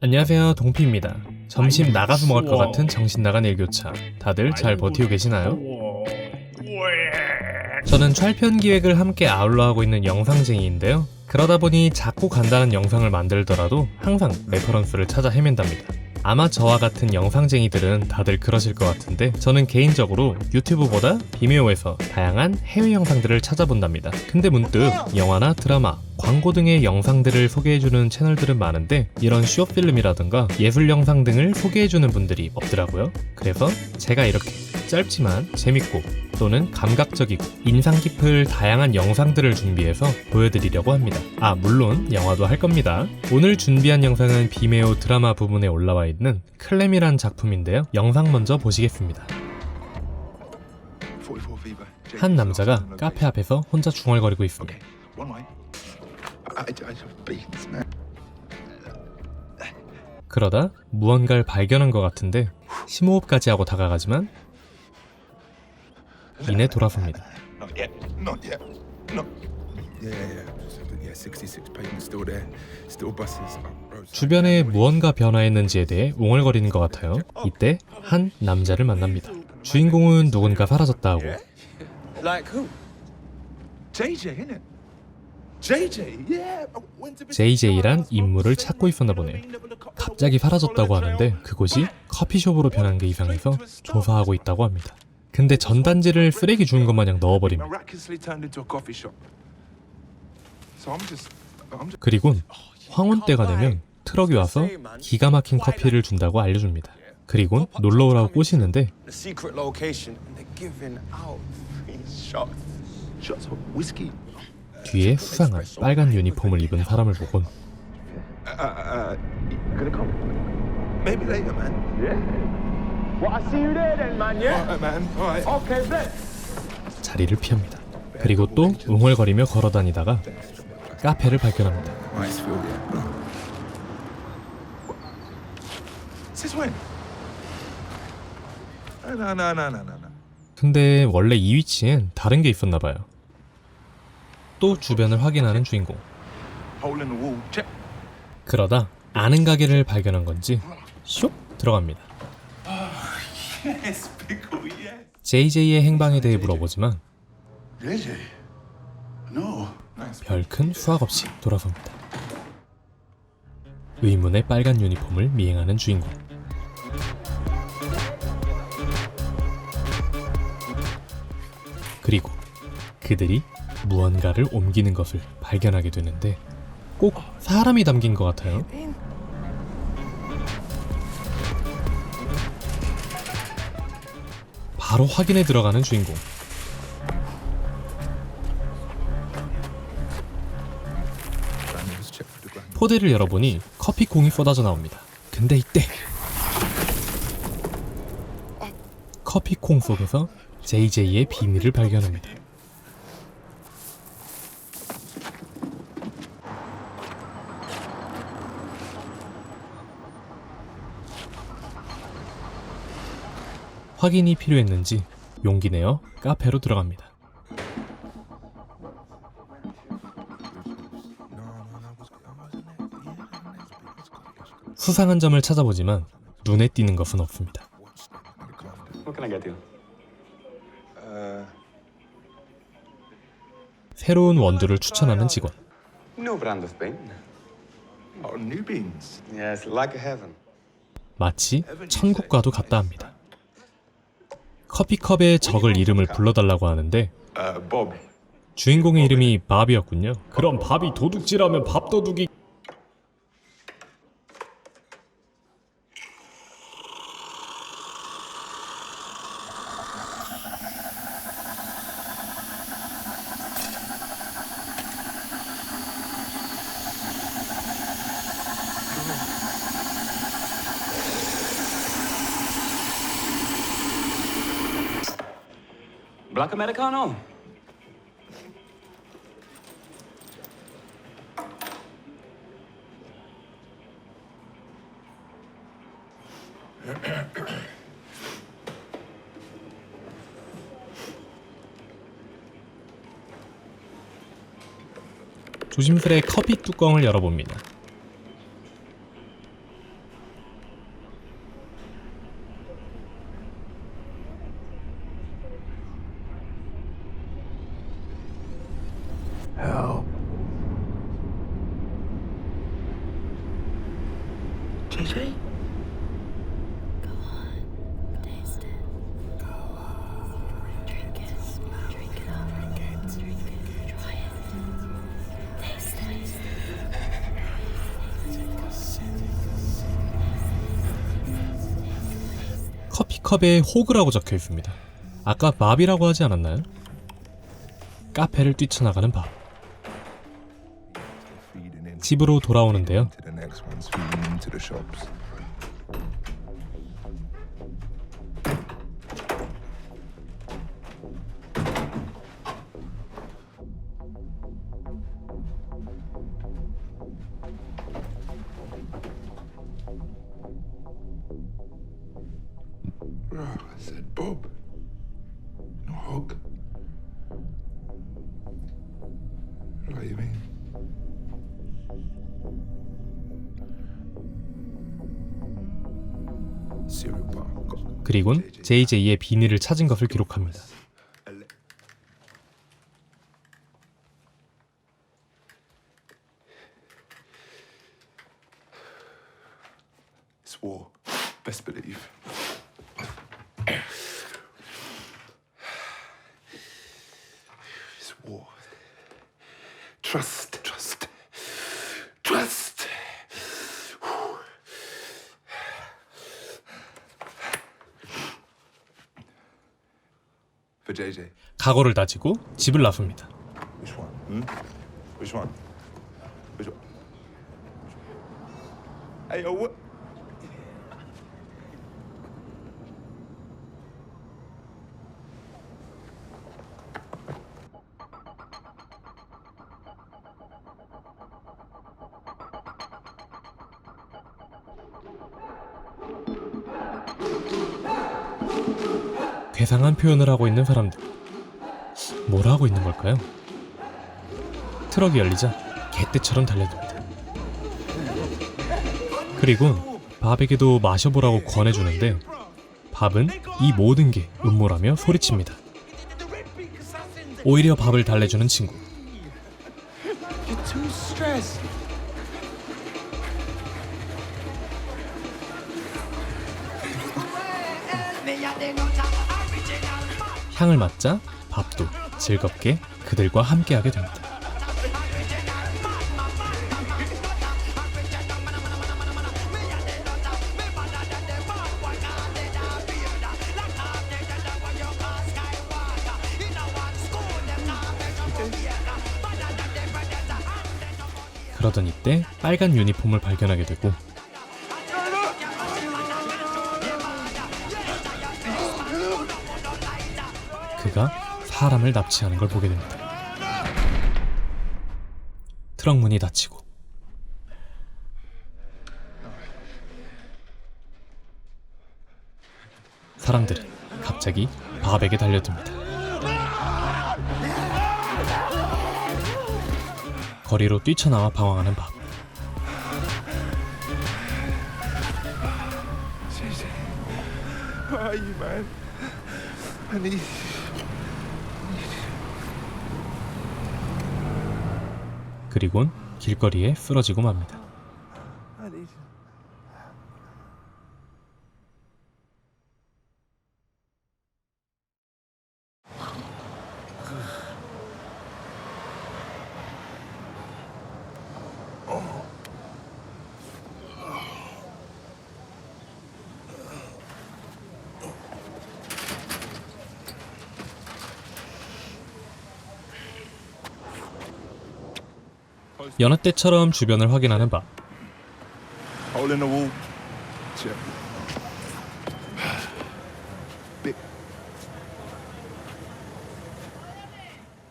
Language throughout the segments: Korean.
안녕하세요, 동피입니다. 점심 나가서 먹을 것 같은 정신 나간 일교차. 다들 잘 버티고 계시나요? 저는 촬편 기획을 함께 아울러하고 있는 영상쟁이인데요. 그러다 보니 작고 간단한 영상을 만들더라도 항상 레퍼런스를 찾아 헤맨답니다. 아마 저와 같은 영상쟁이들은 다들 그러실 것 같은데 저는 개인적으로 유튜브보다 비메오에서 다양한 해외 영상들을 찾아본답니다. 근데 문득 영화나 드라마, 광고 등의 영상들을 소개해주는 채널들은 많은데 이런 쇼필름이라든가 예술 영상 등을 소개해주는 분들이 없더라고요. 그래서 제가 이렇게 짧지만 재밌고 또는 감각적이고 인상 깊을 다양한 영상들을 준비해서 보여드리려고 합니다. 물론 영화도 할 겁니다. 오늘 준비한 영상은 비메오 드라마 부분에 올라와 있는 클램이란 작품인데요. 영상 먼저 보시겠습니다. 한 남자가 카페 앞에서 혼자 중얼거리고 있습니다. 그러다 무언가를 발견한 것 같은데 심호흡까지 하고 다가가지만 이내 돌아섭니다. 주변에 무언가 변화했는지에 대해 웅얼거리는 것 같아요. 이때 한 남자를 만납니다. 주인공은 누군가 사라졌다 하고 JJ란 인물을 찾고 있었나 보네요. 갑자기 사라졌다고 하는데 그곳이 커피숍으로 변한 게 이상해서 조사하고 있다고 합니다. 근데 전단지를 쓰레기 주운 것 마냥 넣어버립니다. 그리곤 황혼 때가 되면 트럭이 와서 기가 막힌 커피를 준다고 알려줍니다. 그리곤 놀러오라고 꼬시는데 뒤에 수상한 빨간 유니폼을 입은 사람을 보곤 자리를 피합니다. 그리고 또 웅얼거리며 걸어다니다가 카페를 발견합니다. 근데 원래 이 위치엔 다른 게 있었나봐요. 또 주변을 확인하는 주인공. 그러다 아는 가게를 발견한 건지 쇽 들어갑니다. JJ의 행방에 대해 물어보지만 별큰 수확 없이 돌아섭니다. 의문의 빨간 유니폼을 미행하는 주인공. 그리고 그들이 무언가를 옮기는 것을 발견하게 되는데 꼭 사람이 담긴 것 같아요. 바로 확인에 들어가는 주인공. 포대를 열어보니 커피콩이 쏟아져 나옵니다. 근데 이때 커피콩 속에서 JJ의 비밀을 발견합니다. 확인이 필요했는지 용기 내어 카페로 들어갑니다. 수상한 점을 찾아보지만 눈에 띄는 것은 없습니다. 새로운 원두를 추천하는 직원. 마치 천국과도 같다 합니다. 커피컵에 적을 이름을 불러달라고 하는데 주인공의 이름이 밥이었군요. 그럼 밥이 도둑질하면 밥도둑이... Black Americano. 조심스레 커피 뚜껑을 열어봅니다. JJ? 커피컵에 호그라고 적혀 있습니다. 아까 밥이라고 하지 않았나요? 카페를 뛰쳐나가는 밥. 집으로 돌아오는데요. I said, Bob, no hug. What do you mean? Cereal bar. 그리곤 JJ의 비닐을 찾은 것을 기록합니다. It's war. Best believe. It's war. Trust. For JJ. 각오를 다지고 집을 나섭니다. Which one? Which one? Which one? Hey, yo, what? 괴상한 표현을 하고 있는 사람들. 뭘 하고 있는 걸까요? 트럭이 열리자 개떼처럼 달려듭니다. 그리고 밥에게도 마셔보라고 권해주는데 밥은 이 모든 게 음모라며 소리칩니다. 오히려 밥을 달래주는 친구. You're too stressed. 향을 맡자 밥도 즐겁게 그들과 함께하게 됩니다. 그러던 이때 빨간 유니폼을 발견하게 되고 그가 사람을 납치하는 걸 보게 됩니다. 트럭 문이 닫히고 사람들은 갑자기 밥에게 달려듭니다. 거리로 뛰쳐나와 방황하는 밥. JJ, where are you, man? I need. 그리곤 길거리에 쓰러지고 맙니다. I need. 여느 때처럼 주변을 확인하는 밥. Hole in the wall. Check. Big.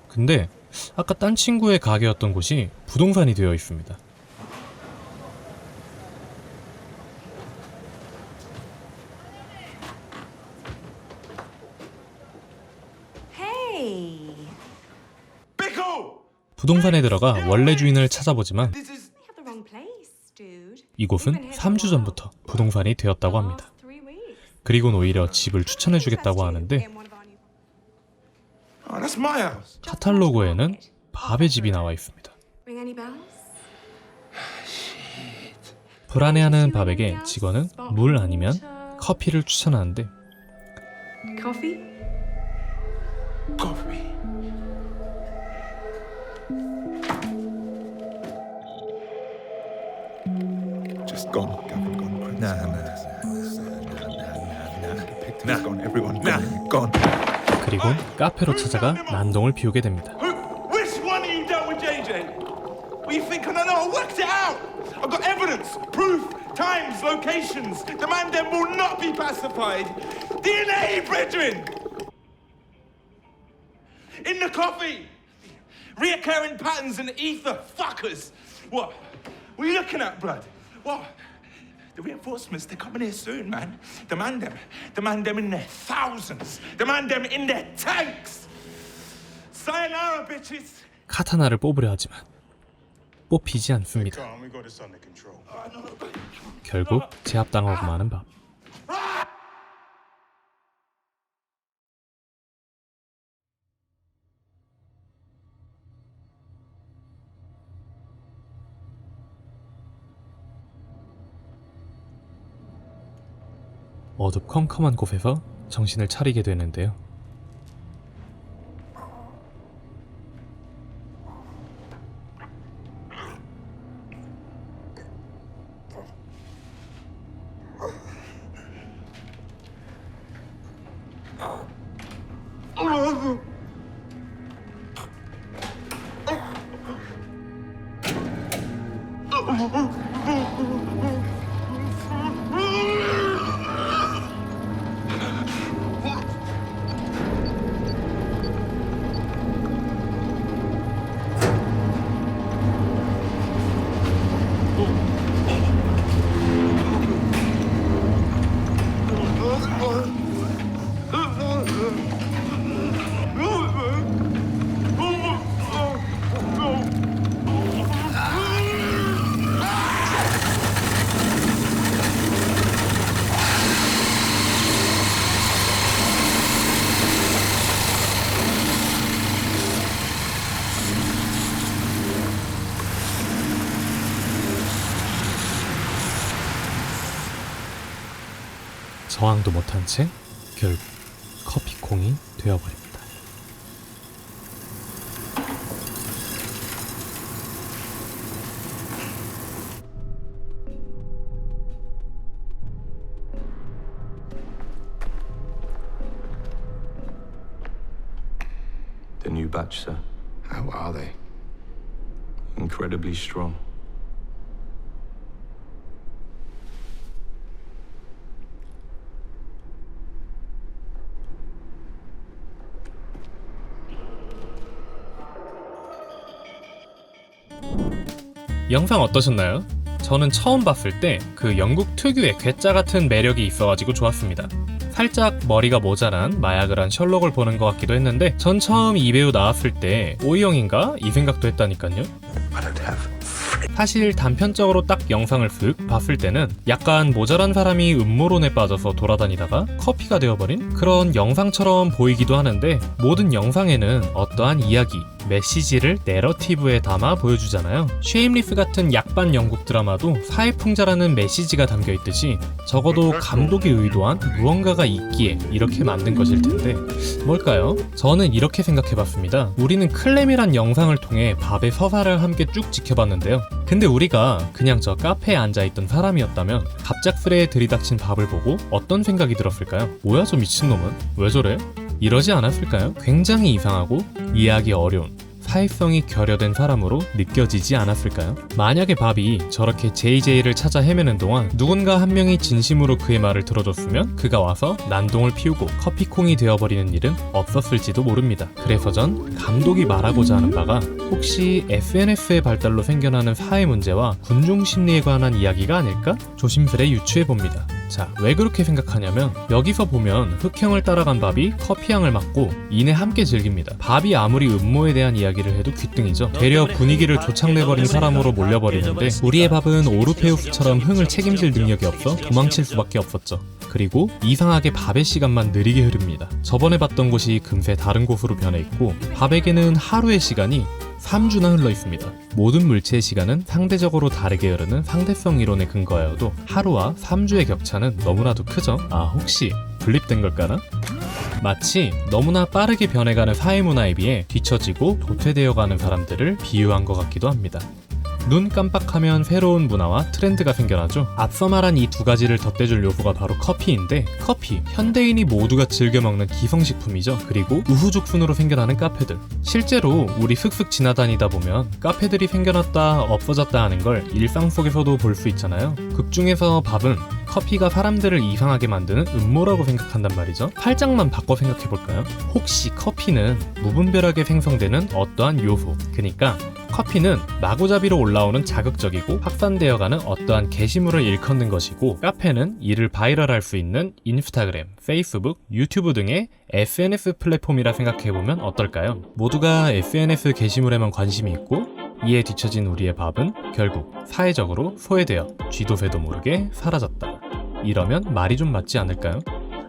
근데 아까 딴 친구의 가게였던 곳이 부동산이 되어 있습니다. Hey, Big hole. 부동산에 들어가 원래 주인을 찾아보지만 This is. we have the wrong place, dude. 이곳은 3주 전부터 부동산이 되었다고 합니다. Last 3 weeks. 그리곤 오히려 집을 추천해주겠다고 하는데 In one of our new- Oh, that's my house. 카탈로그에는 밥의 집이 나와 있습니다. Ring any bells? 불안해하는 밥에게 직원은 물 아니면 커피를 추천하는데 Coffee? Coffee. Just gone. Gavin gone. Nah. Nah. Gone. Everyone gone. 그리고 카페로 찾아가 난동을 피우게 됩니다. Which one are you done with, JJ? What you think? I don't know. I worked it out. I've got evidence, proof, times, locations. The man then will not be pacified. DNA, brethren. In the coffee. Reoccurring patterns in the ether. Fuckers. What? What are you looking at, blood? What? The reinforcements, they're coming here soon, man. Demand them in their thousands. Demand them in their tanks. Sayonara, bitches. 카타나를 뽑으려 하지만 뽑히지 않습니다. We got this under control. 결국 제압당하고 마는 밥. 어두컴컴한 곳에서 정신을 차리게 되는데요. 저항도 못한 채 결국 커피콩이 되어버립니다. The new batch, sir. How are they? Incredibly strong. 영상 어떠셨나요? 저는 처음 봤을 때 그 영국 특유의 괴짜 같은 매력이 있어가지고 좋았습니다. 살짝 머리가 모자란 마약을 한 셜록을 보는 것 같기도 했는데 전 처음 이 배우 나왔을 때 오이영인가? 이 생각도 했다니까요. 사실 단편적으로 딱 영상을 쓱 봤을 때는 약간 모자란 사람이 음모론에 빠져서 돌아다니다가 커피가 되어버린 그런 영상처럼 보이기도 하는데 모든 영상에는 어떠한 이야기, 메시지를 내러티브에 담아 보여주잖아요. 쉐임리스 같은 약반 영국 드라마도 사회풍자라는 메시지가 담겨있듯이 적어도 감독이 의도한 무언가가 있기에 이렇게 만든 것일 텐데 뭘까요? 저는 이렇게 생각해봤습니다. 우리는 클램이란 영상을 통해 밥의 서사를 함께 쭉 지켜봤는데요. 근데 우리가 그냥 저 카페에 앉아있던 사람이었다면 갑작스레 들이닥친 밥을 보고 어떤 생각이 들었을까요? 뭐야 저 미친놈은? 왜 저래? 이러지 않았을까요? 굉장히 이상하고 이해하기 어려운 사회성이 결여된 사람으로 느껴지지 않았을까요? 만약에 밥이 저렇게 JJ를 찾아 헤매는 동안 누군가 한 명이 진심으로 그의 말을 들어줬으면 그가 와서 난동을 피우고 커피콩이 되어버리는 일은 없었을지도 모릅니다. 그래서 전 감독이 말하고자 하는 바가 혹시 SNS의 발달로 생겨나는 사회 문제와 군중 심리에 관한 이야기가 아닐까? 조심스레 유추해봅니다. 자, 왜 그렇게 생각하냐면 여기서 보면 흑형을 따라간 밥이 커피향을 맡고 이내 함께 즐깁니다. 밥이 아무리 음모에 대한 이야기를 해도 귀등이죠. 되려 분위기를 조창내버린 사람으로 몰려버리는데 우리의 밥은 오르페우스처럼 흥을 책임질 능력이 없어 도망칠 수밖에 없었죠. 그리고 이상하게 밥의 시간만 느리게 흐릅니다. 저번에 봤던 곳이 금세 다른 곳으로 변해 있고 밥에게는 하루의 시간이 3주나 흘러 있습니다. 모든 물체의 시간은 상대적으로 다르게 흐르는 상대성 이론에 근거하여도 하루와 3주의 격차는 너무나도 크죠? 아, 혹시 분립된 걸까나? 마치 너무나 빠르게 변해가는 사회문화에 비해 뒤처지고 도태되어가는 사람들을 비유한 것 같기도 합니다. 눈 깜빡하면 새로운 문화와 트렌드가 생겨나죠. 앞서 말한 이 두 가지를 덧대줄 요소가 바로 커피인데, 커피, 현대인이 모두가 즐겨 먹는 기성식품이죠. 그리고 우후죽순으로 생겨나는 카페들. 실제로 우리 슥슥 지나다니다 보면 카페들이 생겨났다 없어졌다 하는 걸 일상 속에서도 볼 수 있잖아요. 극중에서 밥은 커피가 사람들을 이상하게 만드는 음모라고 생각한단 말이죠. 살짝만 바꿔 생각해볼까요? 혹시 커피는 무분별하게 생성되는 어떠한 요소, 그러니까 커피는 마구잡이로 올라오는 자극적이고 확산되어가는 어떠한 게시물을 일컫는 것이고, 카페는 이를 바이럴할 수 있는 인스타그램, 페이스북, 유튜브 등의 SNS 플랫폼이라 생각해보면 어떨까요? 모두가 SNS 게시물에만 관심이 있고 이에 뒤처진 우리의 밥은 결국 사회적으로 소외되어 쥐도 새도 모르게 사라졌다. 이러면 말이 좀 맞지 않을까요?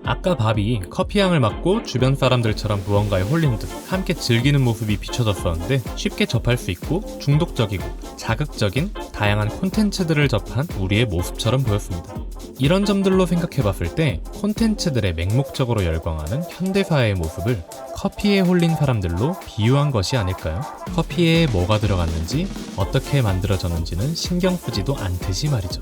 아까 밥이 커피향을 맡고 주변 사람들처럼 무언가에 홀린 듯 함께 즐기는 모습이 비춰졌었는데, 쉽게 접할 수 있고 중독적이고 자극적인 다양한 콘텐츠들을 접한 우리의 모습처럼 보였습니다. 이런 점들로 생각해봤을 때 콘텐츠들의 맹목적으로 열광하는 현대사회의 모습을 커피에 홀린 사람들로 비유한 것이 아닐까요? 커피에 뭐가 들어갔는지 어떻게 만들어졌는지는 신경 쓰지도 않듯이 말이죠.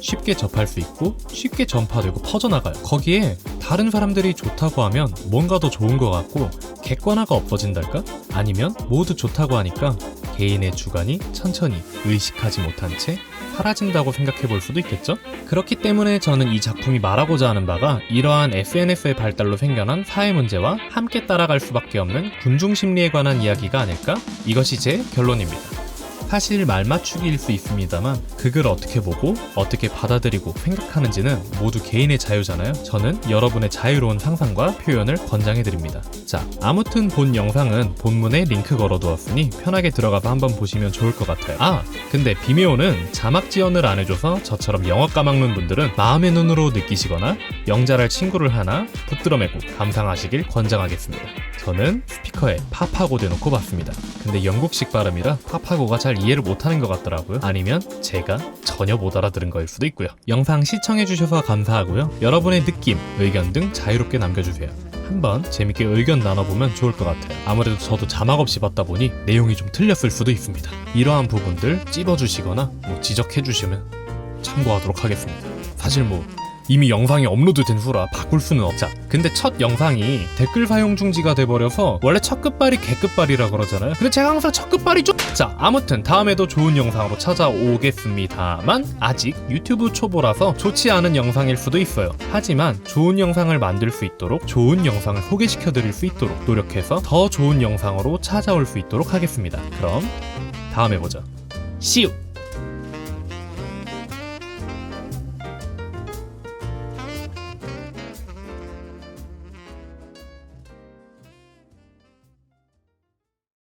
쉽게 접할 수 있고 쉽게 전파되고 퍼져나가요. 거기에 다른 사람들이 좋다고 하면 뭔가 더 좋은 것 같고 객관화가 없어진달까? 아니면 모두 좋다고 하니까 개인의 주관이 천천히 의식하지 못한 채 사라진다고 생각해 볼 수도 있겠죠? 그렇기 때문에 저는 이 작품이 말하고자 하는 바가 이러한 SNS의 발달로 생겨난 사회 문제와 함께 따라갈 수밖에 없는 군중 심리에 관한 이야기가 아닐까? 이것이 제 결론입니다. 사실 말맞추기일 수 있습니다만 그 글 어떻게 보고 어떻게 받아들이고 생각하는지는 모두 개인의 자유잖아요. 저는 여러분의 자유로운 상상과 표현을 권장해드립니다. 자, 아무튼 본 영상은 본문에 링크 걸어두었으니 편하게 들어가서 한번 보시면 좋을 것 같아요. 아, 근데 비메오는 자막 지원을 안 해줘서 저처럼 영어 까먹는 분들은 마음의 눈으로 느끼시거나 영잘할 친구를 하나 붙들어 매고 감상하시길 권장하겠습니다. 저는 스피커에 파파고 대놓고 봤습니다. 근데 영국식 발음이라 파파고가 잘 이해를 못하는 것 같더라고요. 아니면 제가 전혀 못 알아들은 거일 수도 있고요. 영상 시청해주셔서 감사하고요. 여러분의 느낌, 의견 등 자유롭게 남겨주세요. 한번 재밌게 의견 나눠보면 좋을 것 같아요. 아무래도 저도 자막 없이 봤다 보니 내용이 좀 틀렸을 수도 있습니다. 이러한 부분들 찝어주시거나 지적해주시면 참고하도록 하겠습니다. 사실 이미 영상이 업로드된 후라 바꿀 수는 없자. 근데 첫 영상이 댓글 사용 중지가 돼버려서 원래 첫 끝발이 개끝발이라 그러잖아요. 근데 제가 항상 첫 끝발이 자, 아무튼 다음에도 좋은 영상으로 찾아오겠습니다만 아직 유튜브 초보라서 좋지 않은 영상일 수도 있어요. 하지만 좋은 영상을 만들 수 있도록, 좋은 영상을 소개시켜드릴 수 있도록 노력해서 더 좋은 영상으로 찾아올 수 있도록 하겠습니다. 그럼 다음에 보자. See you!